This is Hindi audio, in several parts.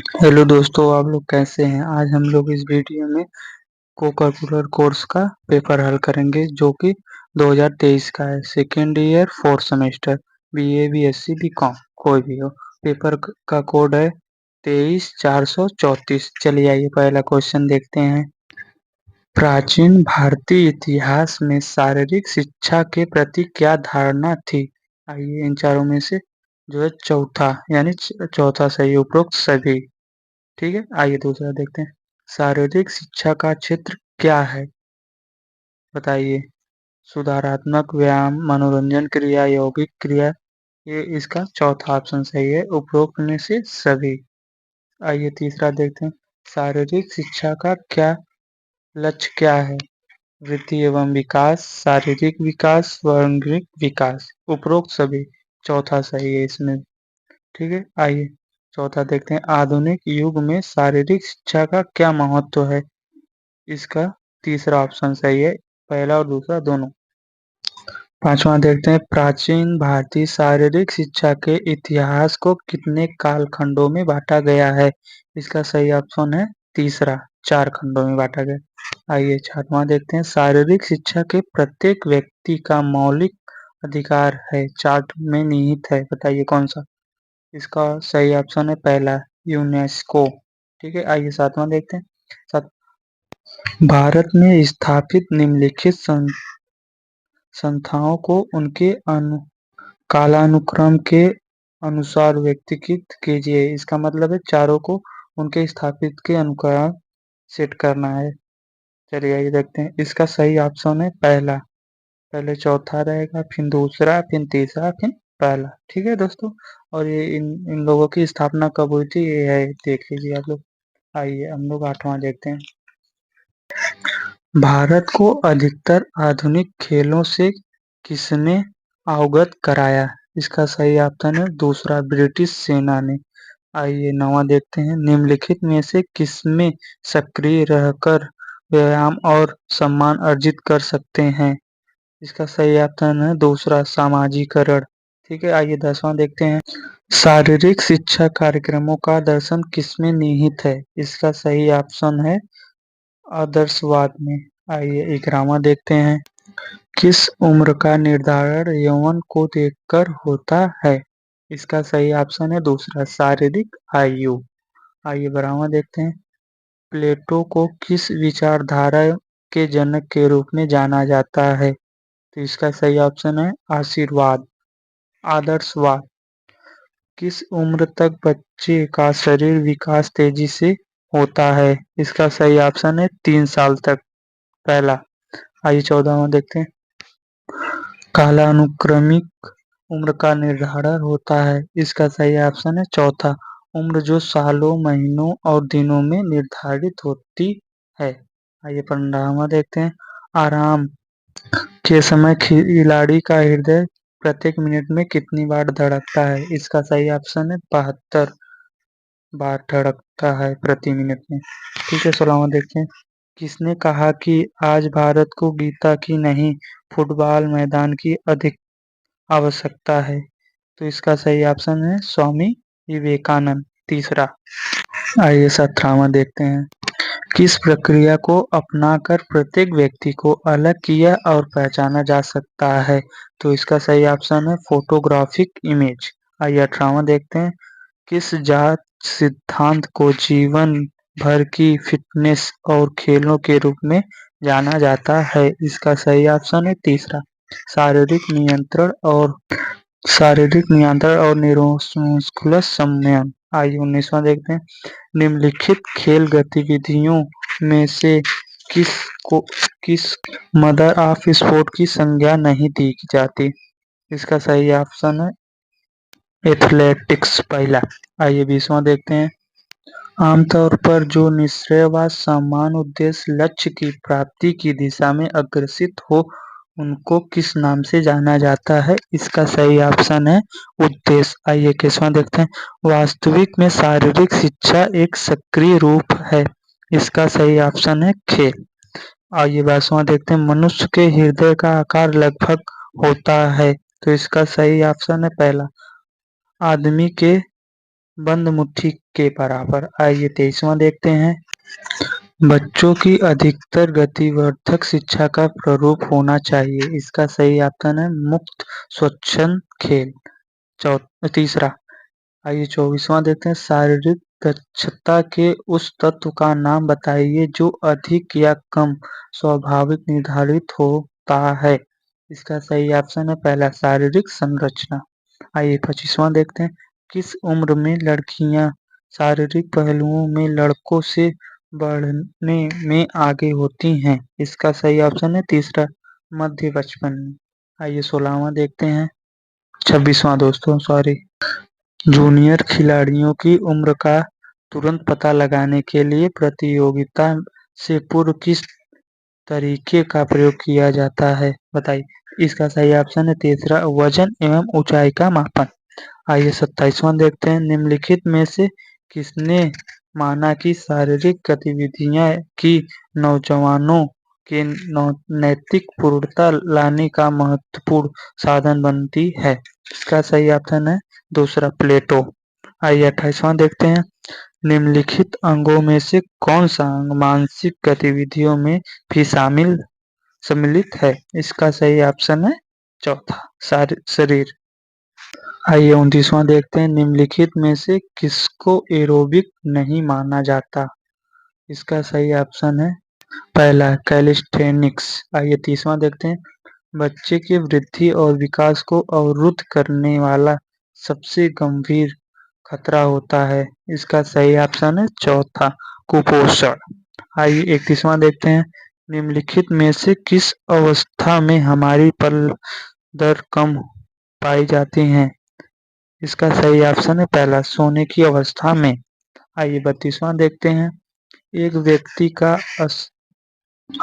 हेलो दोस्तों, आप लोग कैसे हैं। आज हम लोग इस वीडियो में को-करिकुलर कोर्स का पेपर हल करेंगे जो कि 2023 का है। Second year fourth semester, BA BSc BCom कोई भी हो। पेपर का कोड है 23434। चलिए आइए पहला क्वेश्चन देखते हैं। प्राचीन भारतीय इतिहास में शारीरिक शिक्षा के प्रति क्या धारणा थी। आइए इन चारों में से जो है चौथा यानी चौथा सही, उपरोक्त सभी। ठीक है, आइए दूसरा देखते हैं। शारीरिक शिक्षा का क्षेत्र क्या है, बताइए। सुधारात्मक व्यायाम, मनोरंजन क्रिया, यौगिक क्रिया। ये इसका चौथा ऑप्शन सही है, उपरोक्त में से सभी। आइए तीसरा देखते हैं। शारीरिक शिक्षा का क्या लक्ष्य क्या है। वृद्धि एवं विकास, शारीरिक विकास, वर्णनिक विकास, उपरोक्त सभी। चौथा सही है इसमें। ठीक है, आइए चौथा देखते हैं। आधुनिक युग में शारीरिक शिक्षा का क्या महत्व है। इसका तीसरा ऑप्शन सही है, पहला और दूसरा दोनों। पांचवा देखते हैं। प्राचीन भारतीय शारीरिक शिक्षा के इतिहास को कितने कालखंडों में बांटा गया है। इसका सही ऑप्शन है तीसरा, 4 खंडों में बांटा गया। आइए छठवां देखते हैं। शारीरिक शिक्षा के प्रत्येक व्यक्ति का मौलिक अधिकार है, चार्ट में निहित है, बताइए कौन सा। इसका सही ऑप्शन है पहला, यूनेस्को। ठीक है, आइए सातवां देखते हैं। सात, भारत में स्थापित निम्नलिखित संस्थाओं को उनके कालानुक्रम के अनुसार व्यवस्थित कीजिए। इसका मतलब है चारों को उनके स्थापित के अनुसार सेट करना है। चलिए ये देखते हैं। इसका सही ऑप्शन है पहला, पहले चौथा रहेगा, फिर दूसरा, फिर तीसरा, फिर पहला। ठीक है दोस्तों, और ये इन लोगों की स्थापना कब हुई थी ये है, देख लीजिए आप लोग। आइए हम लोग आठवां देखते हैं। भारत को अधिकतर आधुनिक खेलों से किसने अवगत कराया। इसका सही ऑप्शन है दूसरा, ब्रिटिश सेना ने। आइए नौवां देखते हैं। निम्नलिखित में से किसमें सक्रिय रहकर व्यायाम और सम्मान अर्जित कर सकते हैं। इसका सही ऑप्शन है दूसरा, सामाजिकरण। ठीक है, आइए 10वां देखते हैं। शारीरिक शिक्षा कार्यक्रमों का दर्शन किसमें निहित है। इसका सही ऑप्शन है आदर्शवाद में। आइए 11वां देखते हैं। किस उम्र का निर्धारण यौवन को देखकर होता है। इसका सही ऑप्शन है दूसरा, शारीरिक आयु। आइए 12वां देखते हैं। प्लेटो को किस विचारधारा के जनक के रूप में जाना जाता है। तो इसका सही ऑप्शन है आदर्शवाद। किस उम्र तक बच्चे का शरीर विकास तेजी से होता है। इसका सही ऑप्शन है 3 साल तक, पहला। आइए 14वां देखते हैं। कालानुक्रमिक उम्र का निर्धारण होता है। इसका सही ऑप्शन है चौथा, उम्र जो सालों, महीनों और दिनों में निर्धारित होती है। आइए 15वां देखते हैं। आराम के समय खिलाड़ी का हृदय प्रत्येक मिनट में कितनी बार धड़कता है। इसका सही ऑप्शन है 72 बार धड़कता है प्रति मिनट में। ठीक है, 16वां देखते हैं। किसने कहा कि आज भारत को गीता की नहीं, फुटबॉल मैदान की अधिक आवश्यकता है। तो इसका सही ऑप्शन है स्वामी विवेकानंद, तीसरा। आइए 17वां देखते हैं। किस प्रक्रिया को अपनाकर प्रत्येक व्यक्ति को अलग किया और पहचाना जा सकता है। तो इसका सही ऑप्शन है फोटोग्राफिक इमेज। आइए 18वां देखते हैं। किस जांच सिद्धांत को जीवन भर की फिटनेस और खेलों के रूप में जाना जाता है। इसका सही ऑप्शन है तीसरा, शारीरिक नियंत्रण और न्यूरोमस्कुलर संयम। आइए 19वां देखते हैं। निम्नलिखित खेल गतिविधियों में से किस मदर ऑफ स्पोर्ट की संज्ञा नहीं दी जाती। इसका सही ऑप्शन है एथलेटिक्स, पहला। आइए 20वां देखते हैं। आमतौर पर जो निश्चय व समान उद्देश्य लक्ष्य की प्राप्ति की दिशा में अग्रसित हो उनको किस नाम से जाना जाता है। इसका सही ऑप्शन है उद्देश्य। आइए 21वां देखते हैं। वास्तविक में शारीरिक शिक्षा एक सक्रिय रूप है। इसका सही ऑप्शन है खेल। आइए 22वां देखते हैं। मनुष्य के हृदय का आकार लगभग होता है। तो इसका सही ऑप्शन है पहला, आदमी के बंद मुट्ठी के बराबर। आइए 23वां देखते हैं। बच्चों की अधिकतर गतिवर्धक शिक्षा का प्रारूप होना चाहिए। इसका सही ऑप्शन है मुक्त स्वच्छंद खेल। तीसरा। आइए 24वां देखते हैं। शारीरिक दक्षता के उस तत्व का नाम बताइए जो अधिक या कम स्वाभाविक निर्धारित होता है। इसका सही ऑप्शन है पहला शारीरिक संरचना। आइए 25वां देखते हैं। किस उम्र में लड़कियां शारीरिक पहलुओं में लड़कों से बढ़ने में आगे होती हैं? इसका सही ऑप्शन है तीसरा मध्य बचपन में। आइए 16वां देखते हैं। 26वां दोस्तों सॉरी। जूनियर खिलाड़ियों की उम्र का तुरंत पता लगाने के लिए प्रतियोगिता से पूर्व किस तरीके का प्रयोग किया जाता है बताइए। इसका सही ऑप्शन है तीसरा वजन एवं ऊंचाई का मापन। आइए 27वां देखते हैं। निम्नलिखित में से किसने माना कि शारीरिक गतिविधियां की नौजवानों के नैतिक पूर्णता लाने का महत्वपूर्ण साधन बनती है? इसका सही ऑप्शन है दूसरा प्लेटो। आइए 28वां देखते हैं। निम्नलिखित अंगों में से कौन सा अंग मानसिक गतिविधियों में भी सम्मिलित है? इसका सही ऑप्शन है चौथा शरीर। आइए 29वां देखते हैं। निम्नलिखित में से किसको एरोबिक नहीं माना जाता? इसका सही ऑप्शन है पहला कैलिस्थेनिक्स। आइए 30वां देखते हैं। बच्चे की वृद्धि और विकास को अवरुद्ध करने वाला सबसे गंभीर खतरा होता है। इसका सही ऑप्शन है चौथा कुपोषण। आइए 31वां देखते हैं। निम्नलिखित में से किस अवस्था में हमारी पल दर कम पाई जाती है? इसका सही ऑप्शन है पहला सोने की अवस्था में। आइए 32वां देखते हैं। एक व्यक्ति का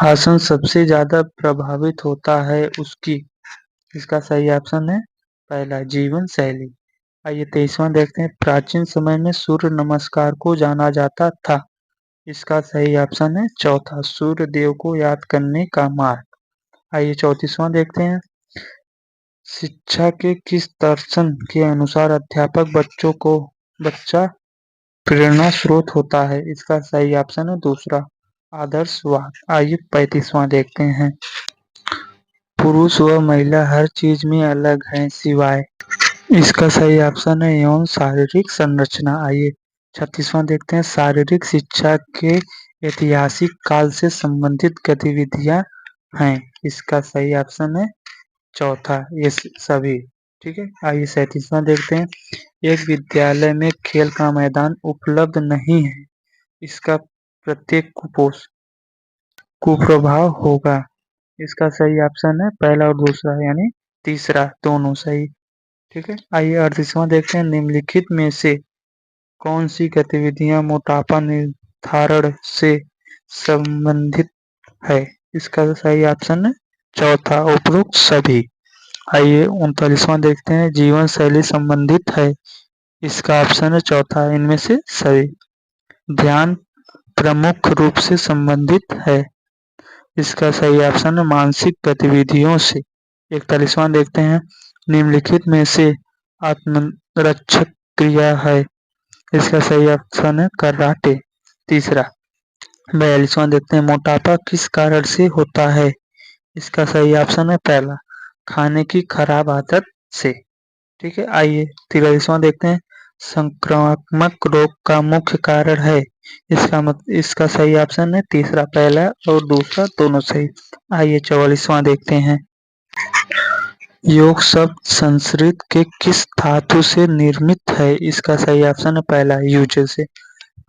आसन सबसे ज्यादा प्रभावित होता है उसकी। इसका सही ऑप्शन है पहला जीवन शैली। आइए 23वां देखते हैं। प्राचीन समय में सूर्य नमस्कार को जाना जाता था। इसका सही ऑप्शन है चौथा सूर्य देव को याद करने का मार्ग। आइए 34वां देखते हैं। शिक्षा के किस दर्शन के अनुसार अध्यापक बच्चा प्रेरणा स्रोत होता है? इसका सही ऑप्शन है दूसरा आदर्शवाद। आइए 35वां देखते हैं। पुरुष व महिला हर चीज में अलग हैं सिवाय। इसका सही ऑप्शन है यौन शारीरिक संरचना। आइए 36वां देखते हैं। शारीरिक शिक्षा के ऐतिहासिक काल से संबंधित गतिविधियां हैं। इसका सही ऑप्शन है चौथा ये सभी। ठीक है। आइए 37वां देखते हैं। एक विद्यालय में खेल का मैदान उपलब्ध नहीं है। इसका प्रत्येक कुप्रभाव होगा। इसका सही ऑप्शन है पहला और दूसरा यानी तीसरा दोनों सही। ठीक है। आइए 38वां देखते हैं। निम्नलिखित में से कौन सी गतिविधियां मोटापा निर्धारण से संबंधित है? इसका सही ऑप्शन है चौथा उपरोक्त सभी। आइए 39वां देखते हैं। जीवन शैली संबंधित है। इसका ऑप्शन है चौथा इनमें से सभी। ध्यान प्रमुख रूप से संबंधित है। इसका सही ऑप्शन है मानसिक गतिविधियों से। 41वां देखते हैं। निम्नलिखित में से आत्मरक्षक क्रिया है। इसका सही ऑप्शन है कराटे। तीसरा 42वां देखते हैं। मोटापा किस कारण से होता है? इसका सही ऑप्शन है पहला खाने की खराब आदत से। ठीक है। आइए 43वां देखते हैं। संक्रामक रोग का मुख्य कारण है। इसका सही ऑप्शन है तीसरा पहला और दूसरा दोनों सही। आइए 44वां देखते हैं। योग शब्द संस्कृत के किस धातु से निर्मित है? इसका सही ऑप्शन है पहला युज से।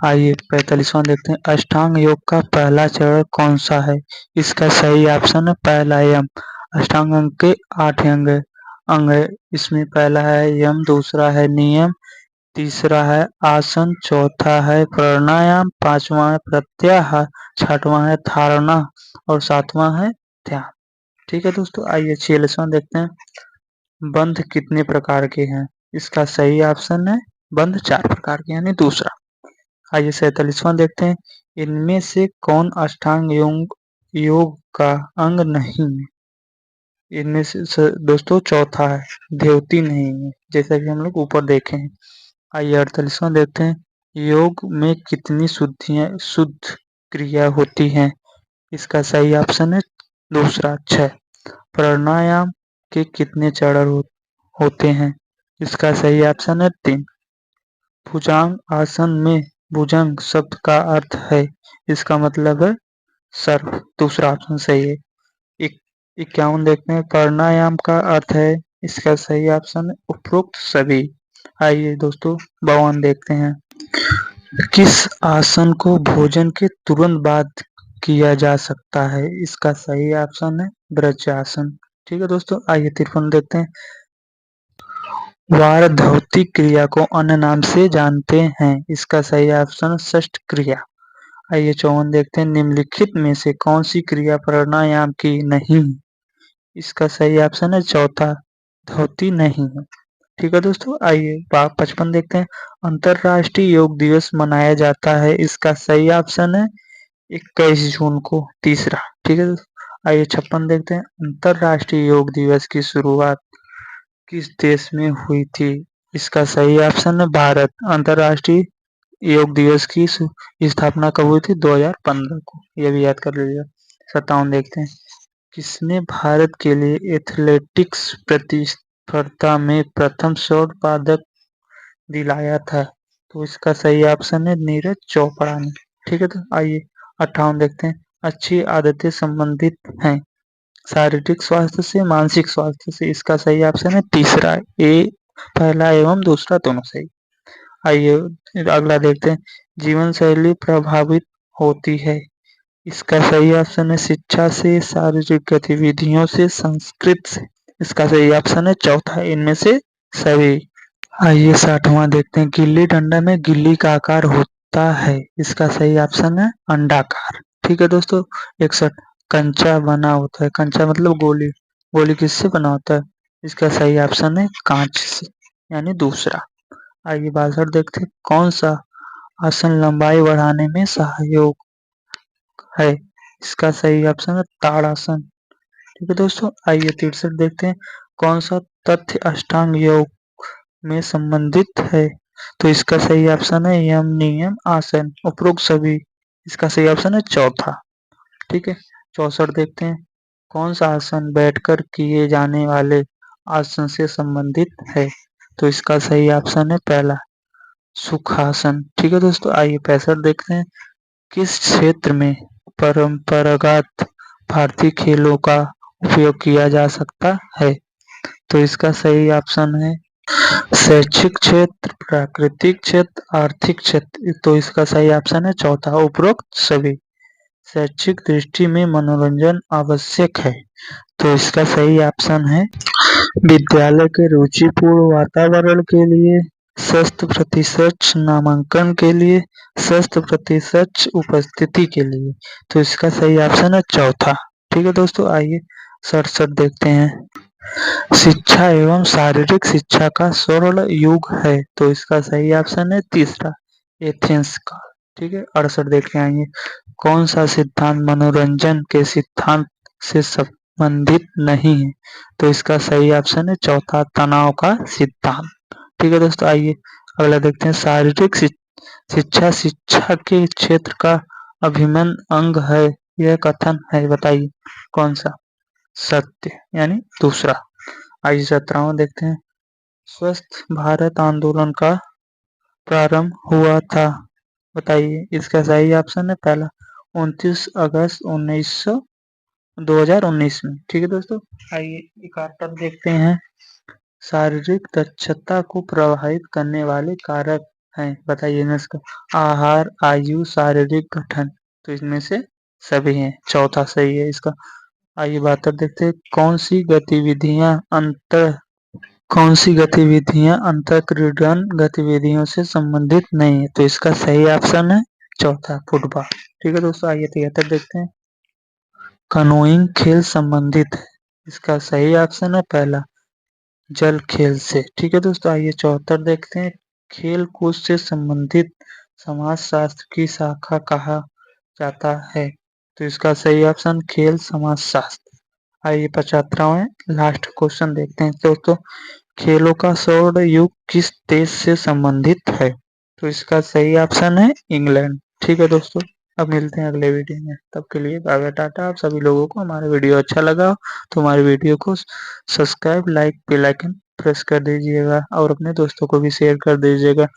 आइए 45वां देखते हैं। अष्टांग योग का पहला चरण कौन सा है? इसका सही ऑप्शन है पहला यम। अष्टांग अंग के 8 अंग है। इसमें पहला है यम, दूसरा है नियम, तीसरा है आसन, चौथा है प्राणायाम, पांचवा है प्रत्याहार, छठवां है धारणा और सातवां है ध्यान। ठीक है दोस्तों। आइए 46वां देखते हैं। बंध कितने प्रकार के हैं? इसका सही ऑप्शन है बंध 4 प्रकार के यानी दूसरा। आइए 47वां देखते हैं। इनमें से कौन अष्टांग योग का अंग नहीं है? इनमें से दोस्तों चौथा है ध्याति नहीं है जैसा कि हम लोग ऊपर देखे हैं। आइए 48वां देखते हैं। योग में कितनी शुद्ध क्रिया होती हैं? इसका सही ऑप्शन है दूसरा 6। प्राणायाम के कितने चरण होते हैं? इसका सही ऑप्शन है 3। भुजंग आसन में भुजंग शब्द का अर्थ है, इसका मतलब है सर्व, दूसरा ऑप्शन सही है। 51 देखते हैं, प्राणायाम का अर्थ है, इसका सही ऑप्शन है उपरोक्त सभी। आइए दोस्तों 52 देखते हैं, किस आसन को भोजन के तुरंत बाद किया जा सकता है? इसका सही ऑप्शन है ब्रजासन। ठीक है दोस्तों, आइए 53 देखते हैं, वारधौती क्रिया को अन्य नाम से जानते हैं? इसका सही ऑप्शन षष्ठ क्रिया। आइए 54 देखते हैं, निम्नलिखित में से कौन सी क्रिया प्राणायाम की नहीं? इसका सही ऑप्शन है चौथा, धौती नहीं है। ठीक है दोस्तों, आइए 55 देखते हैं, अंतरराष्ट्रीय योग दिवस मनाया जाता है? इसका सही ऑप्शन है 21 जून को, तीसरा। ठीक है दोस्तों, आइए 56 देखते हैं, अंतरराष्ट्रीय योग दिवस की शुरुआत किस देश में हुई थी? इसका सही ऑप्शन है भारत। अंतरराष्ट्रीय योग दिवस की स्थापना कब हुई थी? 2015 को, यह भी याद कर लीजिएगा। 57 देखते हैं, किसने भारत के लिए एथलेटिक्स प्रतिस्पर्धा में प्रथम स्वर्ण पदक दिलाया था? तो इसका सही ऑप्शन है नीरज चोपड़ा ने। ठीक है, तो आइए 58 देखते हैं, अच्छी आदतें संबंधित हैं शारीरिक स्वास्थ्य से मानसिक स्वास्थ्य से? इसका सही ऑप्शन है तीसरा, ए, पहला एवं दूसरा दोनों सही। आइए अगला देखते हैं, जीवन शैली प्रभावित होती है? इसका सही ऑप्शन है शिक्षा से, शारीरिक गतिविधियों से, संस्कृत से? इसका सही ऑप्शन है चौथा, इनमें से सभी। आइए 60वां देखते हैं, गिल्ली डंडा में गिल्ली का आकार होता है? इसका सही ऑप्शन है अंडाकार। ठीक है दोस्तों, 61, कंचा बना होता है, कंचा मतलब गोली, गोली किससे बना होता है? इसका सही ऑप्शन है कांच से, यानी दूसरा। आइए 62 देखते हैं, कौन सा आसन लंबाई बढ़ाने में सहायक है? इसका सही ऑप्शन है ताड़ासन। ठीक है दोस्तों, आइए 63 देखते हैं, कौन सा तथ्य अष्टांग योग में संबंधित है? तो इसका सही ऑप्शन है यम नियम आसन, उपरोक्त सभी। इसका सही ऑप्शन है चौथा। ठीक है, 64 देखते हैं, कौन सा आसन बैठकर किए जाने वाले आसन से संबंधित है? तो इसका सही ऑप्शन है पहला, सुखासन। ठीक है दोस्तों, आइए 65 देखते हैं, किस क्षेत्र में परंपरागत भारतीय खेलों का उपयोग किया जा सकता है? तो इसका सही ऑप्शन है शैक्षिक क्षेत्र, प्राकृतिक क्षेत्र, आर्थिक क्षेत्र। तो इसका सही ऑप्शन है चौथा, उपरोक्त सभी। शैक्षिक दृष्टि में मनोरंजन आवश्यक है? तो इसका सही ऑप्शन है विद्यालय के रुचिपूर्ण वातावरण के लिए, शत प्रतिशत नामांकन के लिए, शत प्रतिशत उपस्थिति के लिए। तो इसका सही ऑप्शन है चौथा। ठीक है दोस्तों, आइए 67 देखते हैं, शिक्षा एवं शारीरिक शिक्षा का स्वर्ण युग है? तो इसका सही ऑप्शन है तीसरा, एथेंस का। ठीक है, 68 देख के आएंगे, कौन सा सिद्धांत मनोरंजन के सिद्धांत से संबंधित नहीं है? तो इसका सही ऑप्शन है चौथा, तनाव का सिद्धांत। ठीक है दोस्तों, आइए अगला देखते हैं, शारीरिक शिक्षा शिक्षा के क्षेत्र का अभिन्न अंग है, यह कथन है, बताइए कौन सा? सत्य, यानी दूसरा। आइए 17वां देखते हैं, स्वस्थ भारत आंदोलन का प्रारंभ हुआ था? बताइए, इसका सही ऑप्शन है पहला, 29 अगस्त 2019 में। ठीक है दोस्तों, आइए 71 देखते हैं, शारीरिक दक्षता को प्रभावित करने वाले कारक हैं? बताइए ना इसका, आहार, आयु, शारीरिक गठन। तो इसमें से सभी हैं, चौथा सही है इसका। आइए 72 देखते हैं, कौन सी गतिविधियां अंतःक्रीडन गतिविधियों से संबंधित नहीं है? तो इसका सही ऑप्शन है चौथा, फुटबॉल। ठीक है दोस्तों, आइए 73 देखते हैं, कनोइंग खेल संबंधित है? इसका सही ऑप्शन है पहला, जल खेल से। ठीक है दोस्तों, आइए 74 देखते हैं, खेल कूद से संबंधित समाजशास्त्र की शाखा कहा जाता है? तो इसका सही ऑप्शन खेल समाजशास्त्र। आइए 75वां लास्ट क्वेश्चन देखते हैं दोस्तों, खेलों का स्वर्ण युग किस देश से संबंधित है? तो इसका सही ऑप्शन है इंग्लैंड। ठीक है दोस्तों, अब मिलते हैं अगले वीडियो में, तब के लिए बाय बाय टाटा। आप सभी लोगों को हमारा वीडियो अच्छा लगा हो तो हमारे वीडियो को subscribe, like, bell icon press कर दीजिएगा और अपने दोस्तों को भी शेयर कर दीजिएगा।